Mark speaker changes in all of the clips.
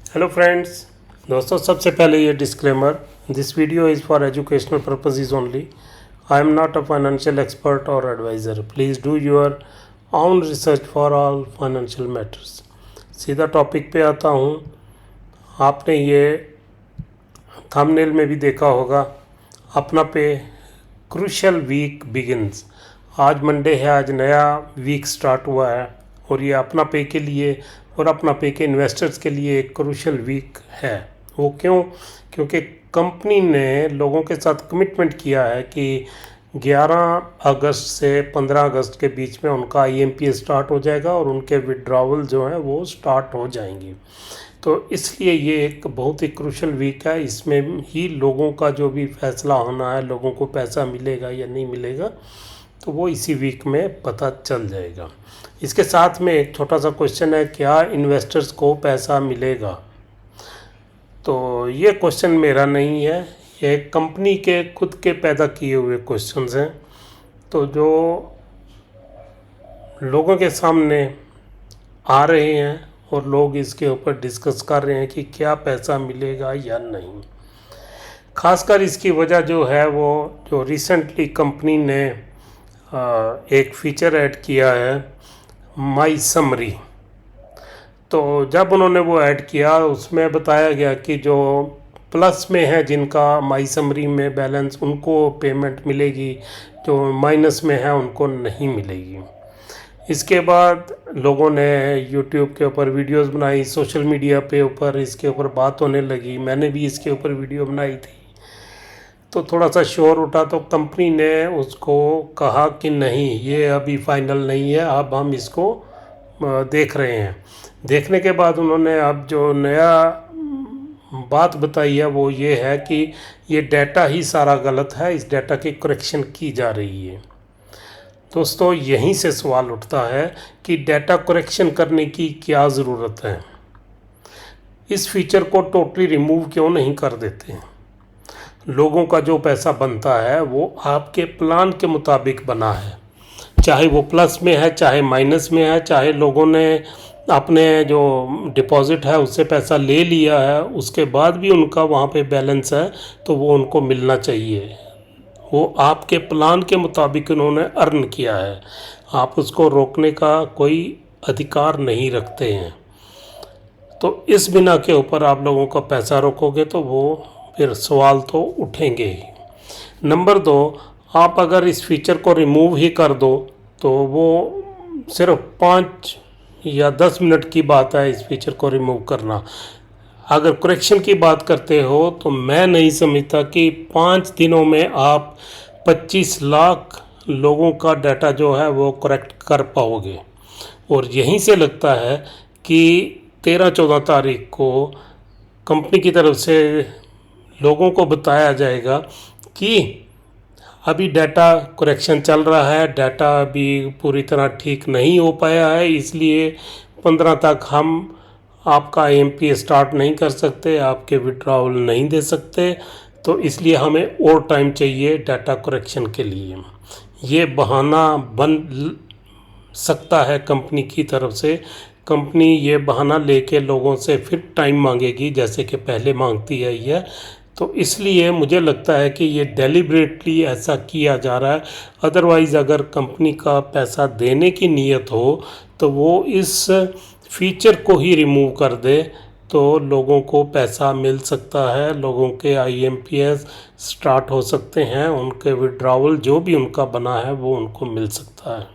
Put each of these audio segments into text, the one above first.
Speaker 1: Hello friends. दोस्तों, सबसे पहले ये disclaimer, this video is for educational purposes only. I am not a financial expert or advisor. Please do your own research for all financial matters. सीधा topic पे आता हूँ। आपने ये थंबनेल में भी देखा होगा, अपना पे क्रूशियल वीक बिगिनस। आज मंडे है, आज नया वीक स्टार्ट हुआ है और ये अपना पे के लिए और अपना पे के इन्वेस्टर्स के लिए एक क्रूशियल वीक है। वो क्यों? क्योंकि कंपनी ने लोगों के साथ कमिटमेंट किया है कि 11 अगस्त से 15 अगस्त के बीच में उनका IMPS स्टार्ट हो जाएगा और उनके विड्रॉवल जो हैं वो स्टार्ट हो जाएंगी। तो इसलिए ये एक बहुत ही क्रूशियल वीक है। इसमें ही लोगों का जो भी फैसला होना है, लोगों को पैसा मिलेगा या नहीं मिलेगा, तो वो इसी वीक में पता चल जाएगा। इसके साथ में एक छोटा सा क्वेश्चन है, क्या इन्वेस्टर्स को पैसा मिलेगा? तो ये क्वेश्चन मेरा नहीं है, ये कंपनी के खुद के पैदा किए हुए क्वेश्चंस हैं। तो जो लोगों के सामने आ रहे हैं और लोग इसके ऊपर डिस्कस कर रहे हैं कि क्या पैसा मिलेगा या नहीं। खासकर इसकी वजह जो है वो जो रिसेंटली कंपनी ने एक फीचर ऐड किया है, माई समरी। तो जब उन्होंने वो ऐड किया, उसमें बताया गया कि जो प्लस में है जिनका माई समरी में बैलेंस, उनको पेमेंट मिलेगी, जो माइनस में है उनको नहीं मिलेगी। इसके बाद लोगों ने YouTube के ऊपर वीडियोस बनाई, सोशल मीडिया पे ऊपर इसके ऊपर बात होने लगी। मैंने भी इसके ऊपर वीडियो बनाई थी, तो थोड़ा सा शोर उठा। तो कंपनी ने उसको कहा कि नहीं, ये अभी फाइनल नहीं है, अब हम इसको देख रहे हैं। देखने के बाद उन्होंने अब जो नया बात बताई है वो ये है कि ये डाटा ही सारा गलत है, इस डाटा की करेक्शन की जा रही है। दोस्तों, यहीं से सवाल उठता है कि डाटा करेक्शन करने की क्या ज़रूरत है? इस फीचर को टोटली रिमूव क्यों नहीं कर देते? लोगों का जो पैसा बनता है वो आपके प्लान के मुताबिक बना है, चाहे वो प्लस में है चाहे माइनस में है, चाहे लोगों ने अपने जो डिपॉजिट है उससे पैसा ले लिया है, उसके बाद भी उनका वहाँ पे बैलेंस है, तो वो उनको मिलना चाहिए। वो आपके प्लान के मुताबिक उन्होंने अर्न किया है, आप उसको रोकने का कोई अधिकार नहीं रखते हैं। तो इस बिना के ऊपर आप लोगों का पैसा रोकोगे तो वो फिर सवाल तो उठेंगे ही। नंबर 2, आप अगर इस फीचर को रिमूव ही कर दो तो वो सिर्फ 5 या 10 मिनट की बात है इस फीचर को रिमूव करना। अगर करेक्शन की बात करते हो तो मैं नहीं समझता कि 5 दिनों में आप 25 लाख लोगों का डाटा जो है वो करेक्ट कर पाओगे। और यहीं से लगता है कि 13-14 तारीख को कंपनी की तरफ से लोगों को बताया जाएगा कि अभी डाटा करेक्शन चल रहा है, डाटा अभी पूरी तरह ठीक नहीं हो पाया है, इसलिए 15 तक हम आपका IMPS स्टार्ट नहीं कर सकते, आपके विड्रॉवल नहीं दे सकते, तो इसलिए हमें और टाइम चाहिए डाटा करेक्शन के लिए। ये बहाना बन सकता है कंपनी की तरफ से। कंपनी ये बहाना लेके लोगों से फिर टाइम मांगेगी, जैसे कि पहले मांगती है ये। तो इसलिए मुझे लगता है कि ये डेलिबरेटली ऐसा किया जा रहा है। अदरवाइज़ अगर कंपनी का पैसा देने की नीयत हो तो वो इस फीचर को ही रिमूव कर दे, तो लोगों को पैसा मिल सकता है, लोगों के IMPS स्टार्ट हो सकते हैं, उनके विड्रॉवल जो भी उनका बना है वो उनको मिल सकता है।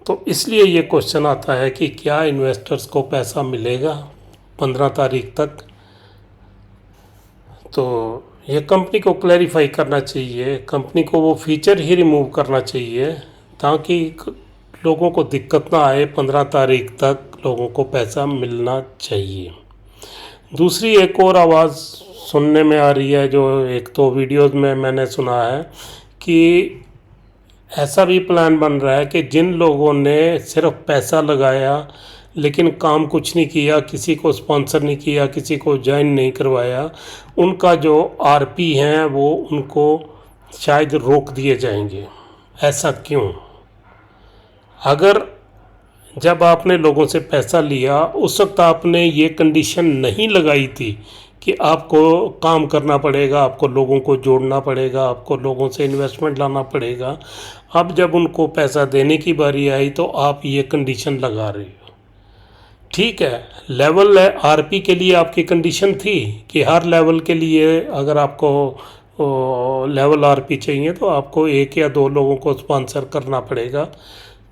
Speaker 1: तो इसलिए ये क्वेश्चन आता है कि क्या इन्वेस्टर्स को पैसा मिलेगा 15 तारीख तक? तो ये कंपनी को क्लैरिफाई करना चाहिए, कंपनी को वो फीचर ही रिमूव करना चाहिए ताकि लोगों को दिक्कत ना आए। 15 तारीख तक लोगों को पैसा मिलना चाहिए। दूसरी एक और आवाज़ सुनने में आ रही है, जो एक तो वीडियोस में मैंने सुना है कि ऐसा भी प्लान बन रहा है कि जिन लोगों ने सिर्फ पैसा लगाया लेकिन काम कुछ नहीं किया, किसी को स्पॉन्सर नहीं किया, किसी को ज्वाइन नहीं करवाया, उनका जो RP हैं वो उनको शायद रोक दिए जाएंगे। ऐसा क्यों? अगर जब आपने लोगों से पैसा लिया उस वक्त आपने ये कंडीशन नहीं लगाई थी कि आपको काम करना पड़ेगा, आपको लोगों को जोड़ना पड़ेगा, आपको लोगों से इन्वेस्टमेंट लाना पड़ेगा। अब जब उनको पैसा देने की बारी आई तो आप ये कंडीशन लगा रहे हो। ठीक है, लेवल आरपी के लिए आपकी कंडीशन थी कि हर लेवल के लिए अगर आपको लेवल आरपी चाहिए तो आपको 1 या 2 लोगों को स्पॉन्सर करना पड़ेगा।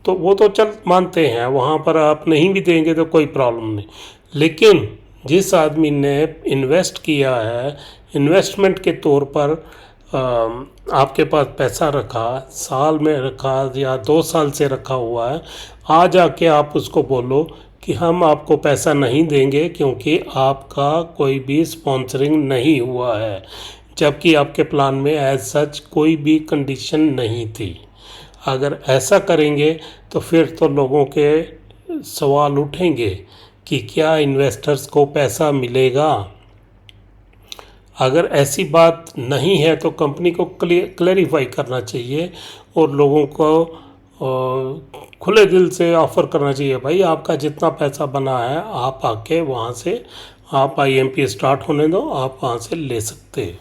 Speaker 1: तो वो तो चल मानते हैं, वहाँ पर आप नहीं भी देंगे तो कोई प्रॉब्लम नहीं। लेकिन जिस आदमी ने इन्वेस्ट किया है, इन्वेस्टमेंट के तौर पर आपके पास पैसा रखा, साल में रखा या 2 साल से रखा हुआ है, आज आके आप उसको बोलो कि हम आपको पैसा नहीं देंगे क्योंकि आपका कोई भी स्पॉन्सरिंग नहीं हुआ है, जबकि आपके प्लान में एज सच कोई भी कंडीशन नहीं थी। अगर ऐसा करेंगे तो फिर तो लोगों के सवाल उठेंगे कि क्या इन्वेस्टर्स को पैसा मिलेगा। अगर ऐसी बात नहीं है तो कंपनी को क्लैरिफाई करना चाहिए और लोगों को खुले दिल से ऑफ़र करना चाहिए, भाई आपका जितना पैसा बना है आप आके वहाँ से आप IMP स्टार्ट होने दो, आप वहाँ से ले सकते हो।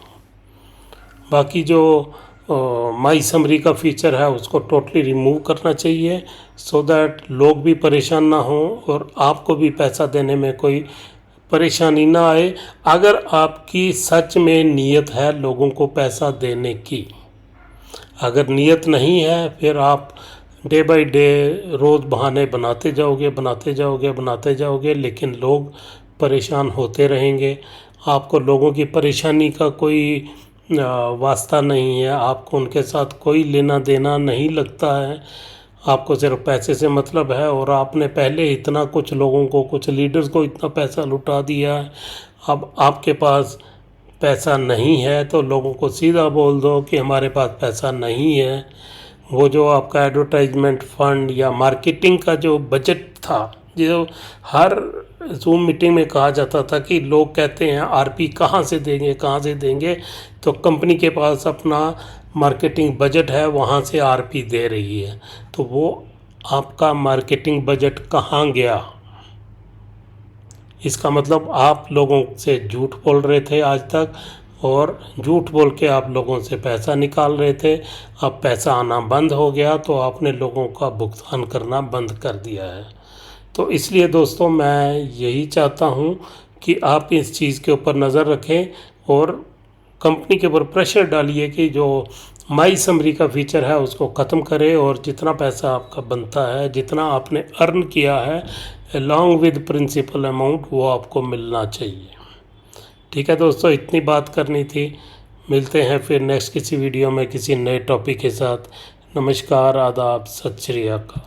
Speaker 1: बाकी जो माई समरी का फीचर है उसको टोटली रिमूव करना चाहिए सो दैट लोग भी परेशान ना हो और आपको भी पैसा देने में कोई परेशानी ना आए। अगर आपकी सच में नीयत है लोगों को पैसा देने की, अगर नीयत नहीं है फिर आप डे बाय डे रोज़ बहाने बनाते जाओगे, लेकिन लोग परेशान होते रहेंगे। आपको लोगों की परेशानी का कोई वास्ता नहीं है, आपको उनके साथ कोई लेना देना नहीं लगता है, आपको सिर्फ पैसे से मतलब है। और आपने पहले इतना कुछ लोगों को, कुछ लीडर्स को इतना पैसा लुटा दिया है, अब आपके पास पैसा नहीं है तो लोगों को सीधा बोल दो कि हमारे पास पैसा नहीं है। वो जो आपका एडवर्टाइजमेंट फंड या मार्केटिंग का जो बजट था, जो हर जूम मीटिंग में कहा जाता था कि लोग कहते हैं आरपी कहाँ से देंगे, तो कंपनी के पास अपना मार्केटिंग बजट है, वहाँ से आरपी दे रही है। तो वो आपका मार्केटिंग बजट कहाँ गया? इसका मतलब आप लोगों से झूठ बोल रहे थे आज तक, और झूठ बोल के आप लोगों से पैसा निकाल रहे थे। अब पैसा आना बंद हो गया तो आपने लोगों का भुगतान करना बंद कर दिया है। तो इसलिए दोस्तों मैं यही चाहता हूँ कि आप इस चीज़ के ऊपर नज़र रखें और कंपनी के ऊपर प्रेशर डालिए कि जो माई समरी का फीचर है उसको ख़त्म करें और जितना पैसा आपका बनता है, जितना आपने अर्न किया है अलॉन्ग विद प्रिंसिपल अमाउंट, वो आपको मिलना चाहिए। ठीक है दोस्तों, इतनी बात करनी थी। मिलते हैं फिर नेक्स्ट किसी वीडियो में किसी नए टॉपिक के साथ। नमस्कार, आदाब, सत श्री अकाल।